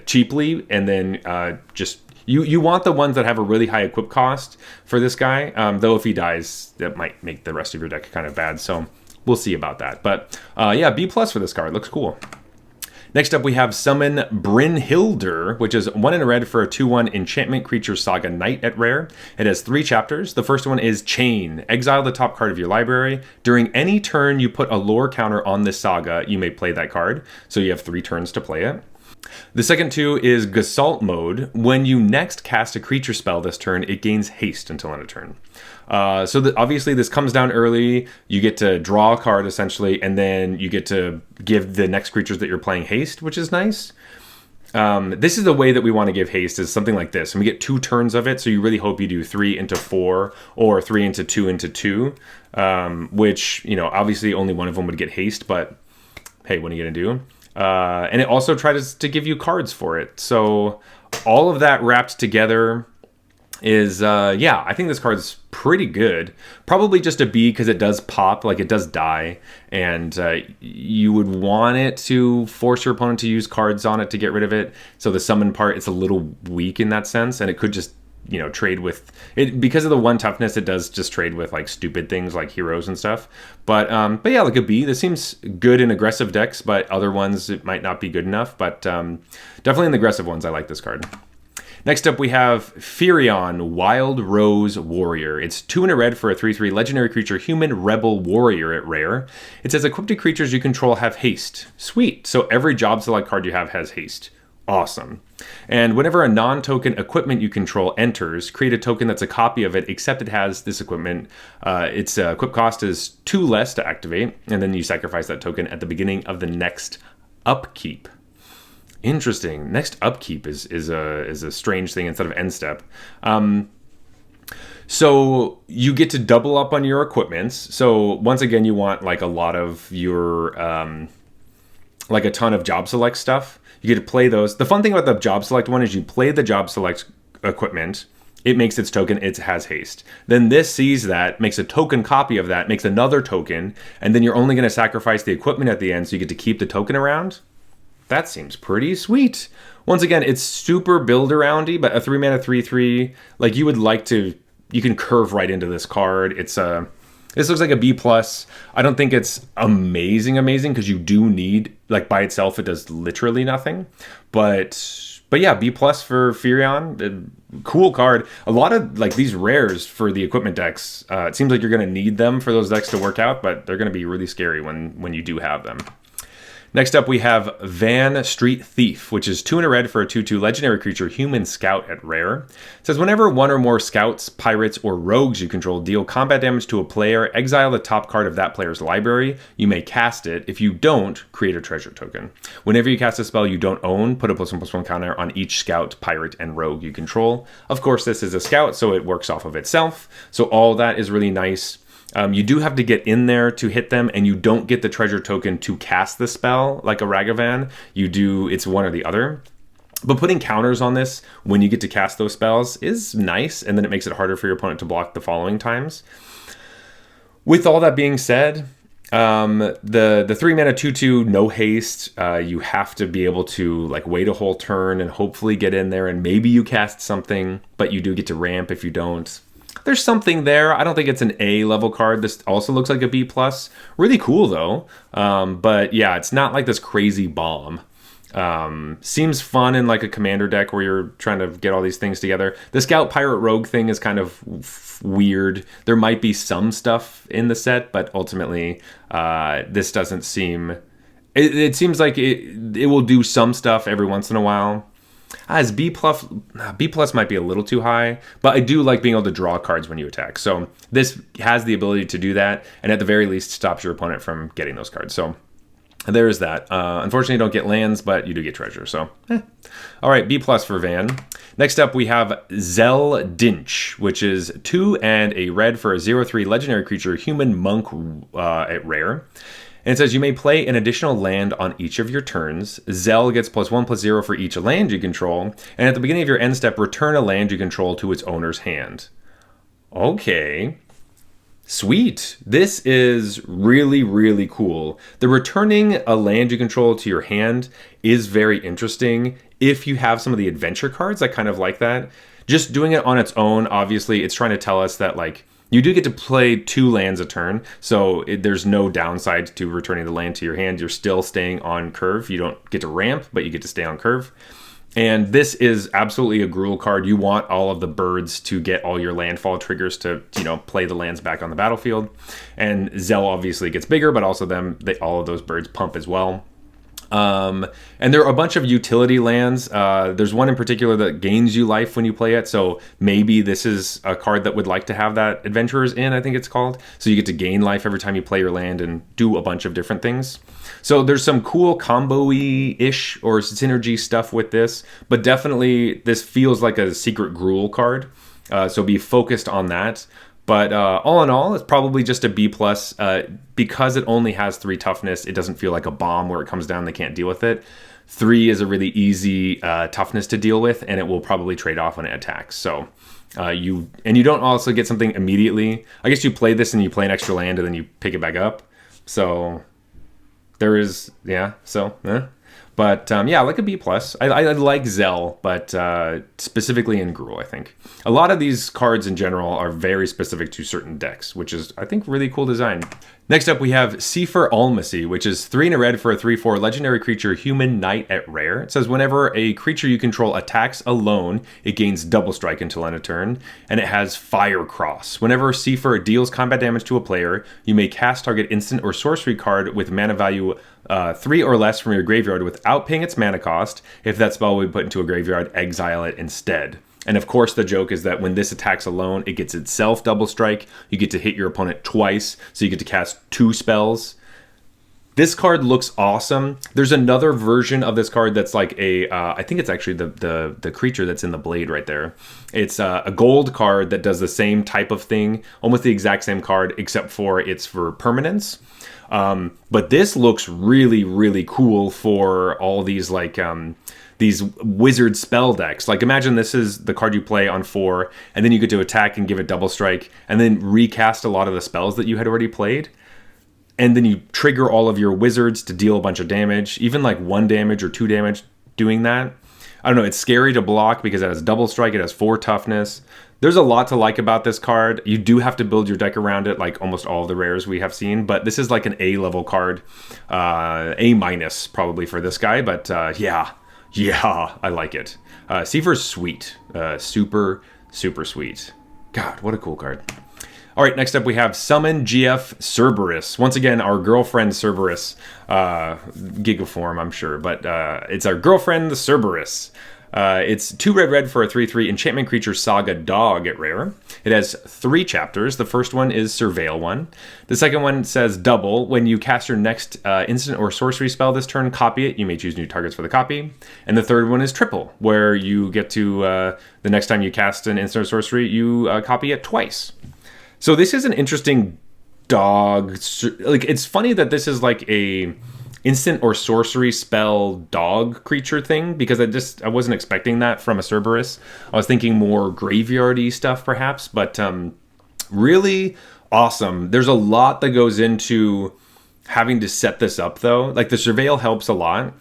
cheaply, and then just you want the ones that have a really high equip cost for this guy. Though if he dies, that might make the rest of your deck kind of bad. So we'll see about that. But yeah, B+ for this card. Looks cool. Next up, we have Summon Brynhildr, which is 1 and a red for a 2/1 enchantment creature saga knight at rare. It has 3 chapters. The first one is Chain. Exile the top card of your library. During any turn you put a lore counter on this saga, you may play that card. So you have 3 turns to play it. The second 2 is Gestalt Mode. When you next cast a creature spell this turn, it gains haste until end of turn. Obviously this comes down early. You get to draw a card essentially, and then you get to give the next creatures that you're playing haste, which is nice. This is the way that we want to give haste, is something like this. And we get 2 turns of it, so you really hope you do 3 into 4 or 3 into 2 into 2, which, obviously only one of them would get haste, but hey, what are you going to do? And it also tries to give you cards for it. So all of that wrapped together is yeah, I think this card's pretty good. Probably just a B because it does pop, like it does die, and you would want it to force your opponent to use cards on it to get rid of it. So the summon part, it's a little weak in that sense, and it could just, you know, trade with it because of the 1 toughness. It does just trade with like stupid things like heroes and stuff. But yeah, like a B. This seems good in aggressive decks, but other ones it might not be good enough. But definitely in the aggressive ones, I like this card. Next up, we have Firion, Wild Rose Warrior. It's 2 and a red for a 3/3 legendary creature, human rebel warrior at rare. It says equipped creatures you control have haste. Sweet. So every job select card you have has haste. Awesome. And whenever a non-token equipment you control enters, create a token that's a copy of it, except it has this equipment. Its equip cost is 2 less to activate, and then you sacrifice that token at the beginning of the next upkeep. Interesting. Next upkeep is a strange thing instead of end step. So you get to double up on your equipments. So once again, you want like a lot of your like a ton of job select stuff. You get to play those. The fun thing about the job select one is you play the job select equipment. It makes its token, it has haste. Then this sees that, makes a token copy of that, makes another token, and then you're only going to sacrifice the equipment at the end so you get to keep the token around. That seems pretty sweet. Once again, it's super build aroundy, but a 3 mana 3/3, like you would like to, you can curve right into this card. It's this looks like a B+. I don't think it's amazing because you do need, like by itself, it does literally nothing. But yeah, B+ for Firion. Cool card. A lot of like these rares for the equipment decks, it seems like you're going to need them for those decks to work out, but they're going to be really scary when you do have them. Next up, we have Van Street Thief, which is 2 and a red for a 2/2 legendary creature, human scout at rare. It says whenever one or more scouts, pirates, or rogues you control deal combat damage to a player, exile the top card of that player's library. You may cast it. If you don't, create a treasure token. Whenever you cast a spell you don't own, put a +1/+1 counter on each scout, pirate, and rogue you control. Of course, this is a scout, so it works off of itself. So all that is really nice. You do have to get in there to hit them, and you don't get the treasure token to cast the spell like a Ragavan. You do, it's one or the other. But putting counters on this when you get to cast those spells is nice, and then it makes it harder for your opponent to block the following times. With all that being said, the 3 mana 2/2 no haste, you have to be able to like wait a whole turn and hopefully get in there, and maybe you cast something, but you do get to ramp if you don't. There's something there. I don't think it's an A level card. This also looks like a B+. Really cool though. But yeah, it's not like this crazy bomb. Seems fun in like a commander deck where you're trying to get all these things together. The Scout Pirate Rogue thing is kind of weird. There might be some stuff in the set, but ultimately this doesn't seem... It seems like it will do some stuff every once in a while. As B+, B+ might be a little too high, but I do like being able to draw cards when you attack. So this has the ability to do that, and at the very least stops your opponent from getting those cards. So there is that. Unfortunately, you don't get lands, but you do get treasure. So, all right, B+ for Van. Next up, we have Zel Dinch, which is 2 and a red for a 0/3 legendary creature, human monk at rare. And it says you may play an additional land on each of your turns. Zell gets +1/+0 for each land you control. And at the beginning of your end step, return a land you control to its owner's hand. Okay. Sweet. This is really, really cool. The returning a land you control to your hand is very interesting. If you have some of the adventure cards, I kind of like that. Just doing it on its own, obviously, it's trying to tell us that, like, you do get to play 2 lands a turn, so there's no downside to returning the land to your hand. You're still staying on curve. You don't get to ramp, but you get to stay on curve. And this is absolutely a Gruul card. You want all of the birds to get all your landfall triggers to, you know, play the lands back on the battlefield. And Zell obviously gets bigger, but also all of those birds pump as well. And there are a bunch of utility lands. There's one in particular that gains you life when you play it. So maybe this is a card that would like to have that. Adventurers Inn, I think it's called. So you get to gain life every time you play your land and do a bunch of different things. So there's some cool combo-y-ish or synergy stuff with this. But definitely this feels like a secret Gruul card. So be focused on that. But all in all, it's probably just a B+. Because it only has 3 toughness, it doesn't feel like a bomb where it comes down, they can't deal with it. 3 is a really easy toughness to deal with, and it will probably trade off when it attacks. So you don't also get something immediately. I guess you play this and you play an extra land and then you pick it back up. So there is, yeah. So, but yeah, like a B plus. I like Zell, but specifically in Gruul, I think a lot of these cards in general are very specific to certain decks, which is, I think, really cool design. Next up, we have Sefer Almacy, which is 3 and a red for a 3/4 legendary creature, human knight at rare. It says whenever a creature you control attacks alone, it gains double strike until end of turn, and it has Fire Cross. Whenever Sefer deals combat damage to a player, you may cast target instant or sorcery card with mana value 3 or less from your graveyard without paying its mana cost. If that spell will be put into a graveyard, exile it instead. And of course, the joke is that when this attacks alone, it gets itself double strike. You get to hit your opponent twice, so you get to cast 2 spells. This card looks awesome. There's another version of this card that's like a, I think it's actually the creature that's in the blade right there. It's a gold card that does the same type of thing, almost the exact same card, except for it's for permanence. But this looks really, really cool for all these like these wizard spell decks. Like imagine this is the card you play on 4, and then you get to attack and give it double strike, and then recast a lot of the spells that you had already played. And then you trigger all of your wizards to deal a bunch of damage, even like 1 damage or 2 damage doing that. I don't know, it's scary to block because it has double strike, it has 4 toughness. There's a lot to like about this card. You do have to build your deck around it, like almost all of the rares we have seen, but this is like an A level card. A minus probably for this guy, but yeah, I like it. Sefer's sweet. Super, super sweet. God, what a cool card. All right, next up we have Summon GF Cerberus. Once again, our girlfriend Cerberus. Gigaform, I'm sure, but it's our girlfriend, the Cerberus. It's 2 red for a 3/3 enchantment creature saga dog at rare. It has 3 chapters. The first one is Surveil 1. The second one says double. When you cast your next instant or sorcery spell this turn, copy it. You may choose new targets for the copy. And the third one is triple, where you get to, the next time you cast an instant or sorcery, you copy it twice. So this is an interesting dog. Like, it's funny that this is like a instant or sorcery spell dog creature thing, because I wasn't expecting that from a Cerberus. I was thinking more graveyardy stuff perhaps, but really awesome. There's a lot that goes into having to set this up though. Like the Surveil helps a lot.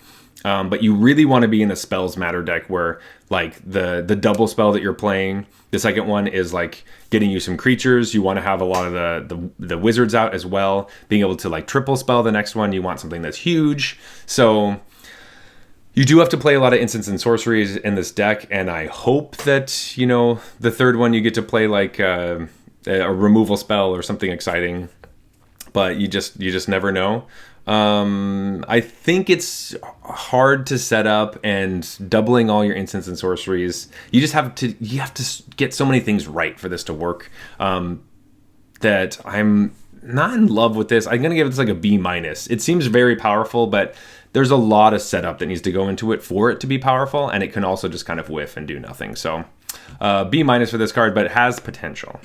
But you really want to be in a spells matter deck where like the double spell that you're playing, the second one is like getting you some creatures. You want to have a lot of the wizards out as well. Being able to like triple spell the next one, you want something that's huge. So you do have to play a lot of instants and sorceries in this deck, and I hope that, you know, the third one you get to play like a removal spell or something exciting. But you just never know. I think it's hard to set up, and doubling all your instants and sorceries, you have to get so many things right for this to work, that I'm not in love with this. I'm going to give this like a B minus. It seems very powerful, but there's a lot of setup that needs to go into it for it to be powerful, and it can also just kind of whiff and do nothing. So B minus for this card, but it has potential.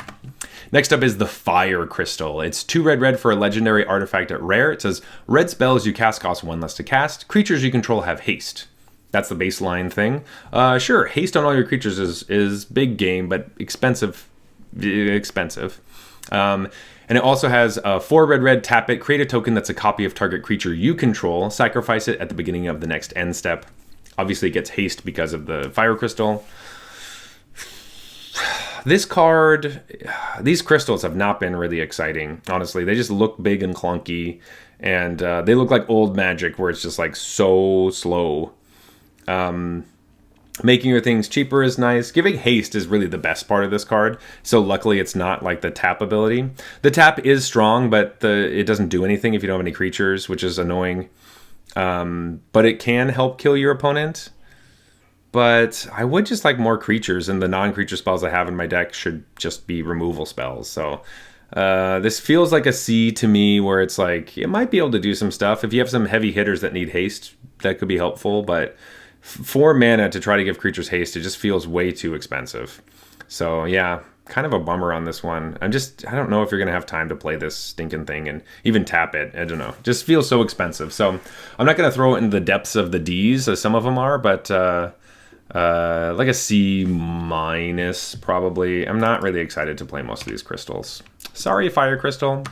Next up is the Fire Crystal. It's 2 red for a legendary artifact at rare. It says, red spells you cast cost 1 less to cast. Creatures you control have haste. That's the baseline thing. Sure, haste on all your creatures is big game, but expensive. And it also has 4 red, tap it, create a token that's a copy of target creature you control, sacrifice it at the beginning of the next end step. Obviously it gets haste because of the Fire Crystal. This card, these crystals have not been really exciting, honestly. They just look big and clunky, and they look like old Magic where it's just like so slow. Making your things cheaper is nice. Giving haste is really the best part of this card, so luckily it's not like the tap ability. The tap is strong, but it doesn't do anything if you don't have any creatures, which is annoying. But it can help kill your opponent. But I would just like more creatures, and the non-creature spells I have in my deck should just be removal spells. So this feels like a C to me, where it's like, it might be able to do some stuff. If you have some heavy hitters that need haste, that could be helpful. But 4 mana to try to give creatures haste, it just feels way too expensive. So yeah, kind of a bummer on this one. I don't know if you're going to have time to play this stinking thing and even tap it. I don't know. Just feels so expensive. So I'm not going to throw it into the depths of the D's as some of them are, but like a C minus probably. I'm not really excited to play most of these crystals. Sorry, Fire Crystal.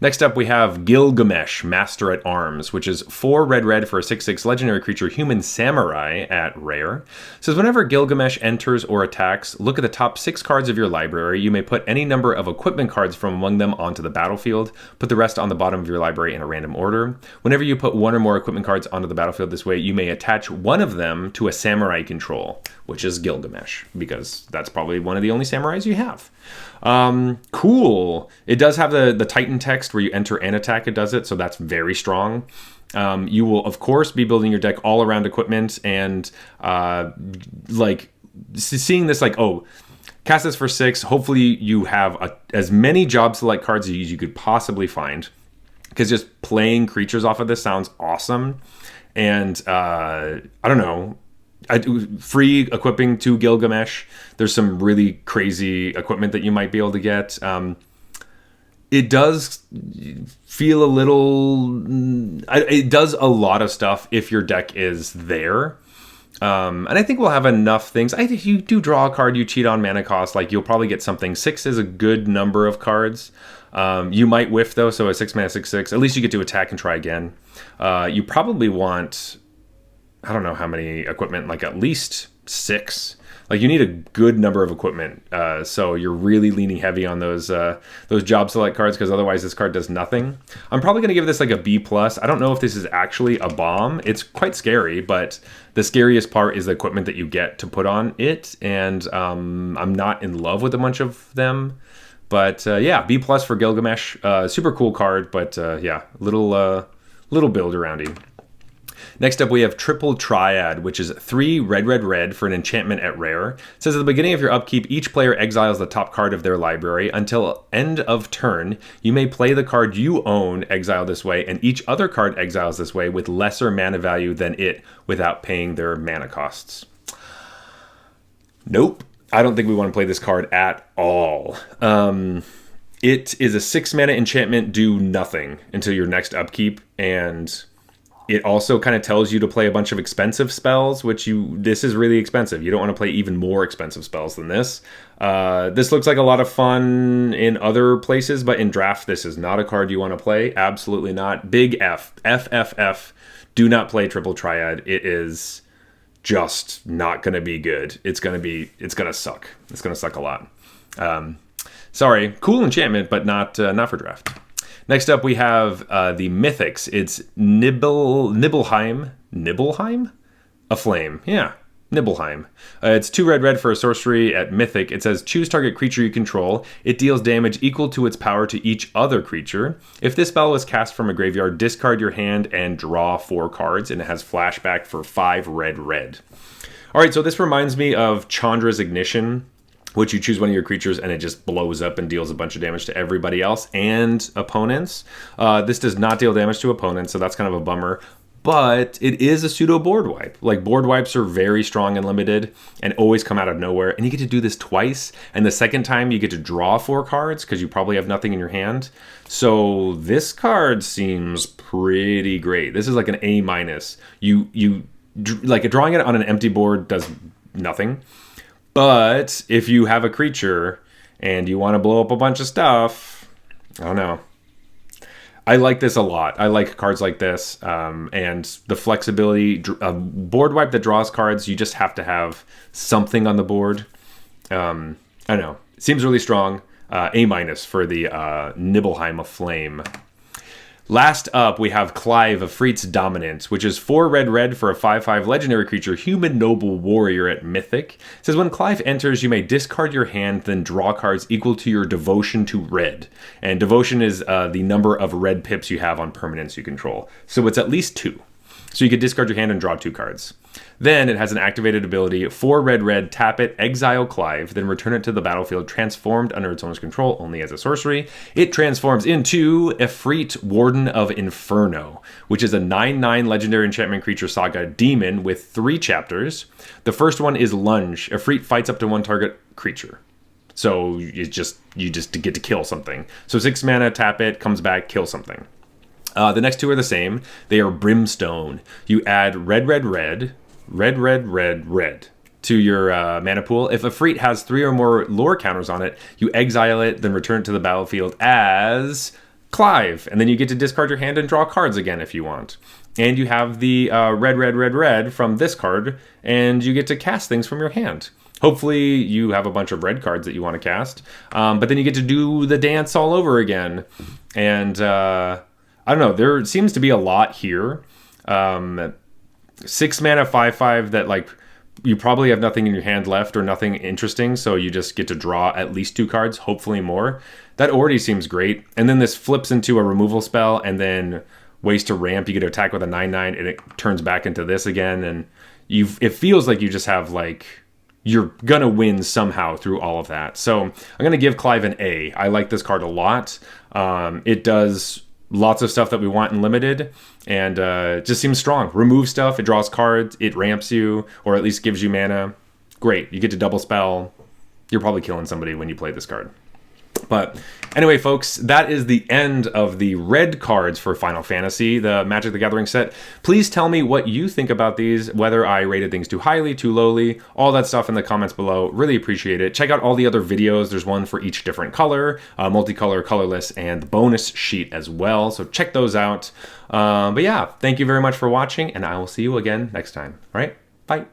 Next up, we have Gilgamesh, Master at Arms, which is 4 red for a 6/6 legendary creature, human samurai at rare. It says whenever Gilgamesh enters or attacks, look at the top 6 cards of your library. You may put any number of equipment cards from among them onto the battlefield. Put the rest on the bottom of your library in a random order. Whenever you put 1 or more equipment cards onto the battlefield this way, you may attach one of them to a samurai control, which is Gilgamesh, because that's probably one of the only samurais you have. Cool. It does have the Titan text where you enter and attack, it does it, so that's very strong. You will, of course, be building your deck all around equipment, and like seeing this, like, oh, cast this for 6. Hopefully you have as many job select cards as you could possibly find, because just playing creatures off of this sounds awesome. And I don't know, free equipping to Gilgamesh. There's some really crazy equipment that you might be able to get. It does feel a little... It does a lot of stuff if your deck is there. And I think we'll have enough things. I think you do draw a card, you cheat on mana cost, like you'll probably get something. 6 is a good number of cards. You might whiff though, so a 6 mana 6/6. At least you get to attack and try again. You probably want... I don't know how many equipment, like at least 6. Like you need a good number of equipment. So you're really leaning heavy on those job select cards, because otherwise this card does nothing. I'm probably going to give this like a B+. I don't know if this is actually a bomb. It's quite scary, but the scariest part is the equipment that you get to put on it. And I'm not in love with a bunch of them. But yeah, B+ for Gilgamesh. Super cool card, but yeah, little build aroundy. Next up, we have Triple Triad, which is 3 red for an enchantment at rare. It says at the beginning of your upkeep, each player exiles the top card of their library. Until end of turn, you may play the card you own exiled this way, and each other card exiles this way with lesser mana value than it without paying their mana costs. Nope. I don't think we want to play this card at all. It is a 6 mana enchantment, do nothing until your next upkeep, and... it also kind of tells you to play a bunch of expensive spells, this is really expensive. You don't want to play even more expensive spells than this. This looks like a lot of fun in other places, but in draft, this is not a card you want to play. Absolutely not. Big F. FFF. Do not play Triple Triad. It is just not going to be good. It's going to suck. It's going to suck a lot. Sorry. Cool enchantment, but not for draft. Next up, we have the Mythics. It's Nibelheim? A flame. Yeah, Nibelheim. It's 2 red for a sorcery at Mythic. It says, choose target creature you control. It deals damage equal to its power to each other creature. If this spell was cast from a graveyard, discard your hand and draw 4 cards. And it has flashback for 5 red. All right, so this reminds me of Chandra's Ignition, which you choose one of your creatures and it just blows up and deals a bunch of damage to everybody else and opponents. This does not deal damage to opponents, so that's kind of a bummer. But it is a pseudo board wipe. Like, board wipes are very strong and limited and always come out of nowhere. And you get to do this twice. And the second time you get to draw 4 cards because you probably have nothing in your hand. So this card seems pretty great. This is like an A-. Like, drawing it on an empty board does nothing. But if you have a creature and you want to blow up a bunch of stuff, I don't know. I like this a lot. I like cards like this. And the flexibility, a board wipe that draws cards, you just have to have something on the board. I don't know. It seems really strong. A- for the Nibelheim of Flame. Last up, we have Clive of Freet's Dominance, which is 4 red for a 5/5 legendary creature, human noble warrior at Mythic. It says, when Clive enters, you may discard your hand, then draw cards equal to your devotion to red. And devotion is the number of red pips you have on permanents you control. So it's at least 2. So you could discard your hand and draw 2 cards. Then it has an activated ability, 4 red, tap it, exile Clive, then return it to the battlefield transformed under its owner's control only as a sorcery. It transforms into Efreet, Warden of Inferno, which is a 9/9 legendary enchantment creature saga demon with 3 chapters. The first one is Lunge. Efreet fights up to 1 target creature. So you just get to kill something. So 6 mana, tap it, comes back, kill something. The next two are the same. They are Brimstone. You add red, red, red, red, red, red, red to your mana pool. If a Freet has 3 or more lore counters on it, you exile it, then return it to the battlefield as Clive. And then you get to discard your hand and draw cards again if you want. And you have the red, red, red, red from this card, and you get to cast things from your hand. Hopefully you have a bunch of red cards that you want to cast, but then you get to do the dance all over again. And I don't know, there seems to be a lot here. 6 mana, 5/5 that like you probably have nothing in your hand left or nothing interesting, so you just get to draw at least 2 cards, hopefully more. That already seems great. And then this flips into a removal spell, and then waste to ramp, you get to attack with a 9/9, and it turns back into this again, and it feels like you just have like you're gonna win somehow through all of that. So I'm gonna give Clive an A. I like this card a lot. It does lots of stuff that we want in limited, and it just seems strong. Remove stuff, it draws cards, it ramps you, or at least gives you mana. Great, you get to double spell. You're probably killing somebody when you play this card. But anyway, folks, that is the end of the red cards for Final Fantasy, the Magic the Gathering set. Please tell me what you think about these, whether I rated things too highly, too lowly, all that stuff in the comments below. Really appreciate it. Check out all the other videos. There's one for each different color, multicolor, colorless, and the bonus sheet as well. So check those out. But yeah, thank you very much for watching, and I will see you again next time. All right, bye.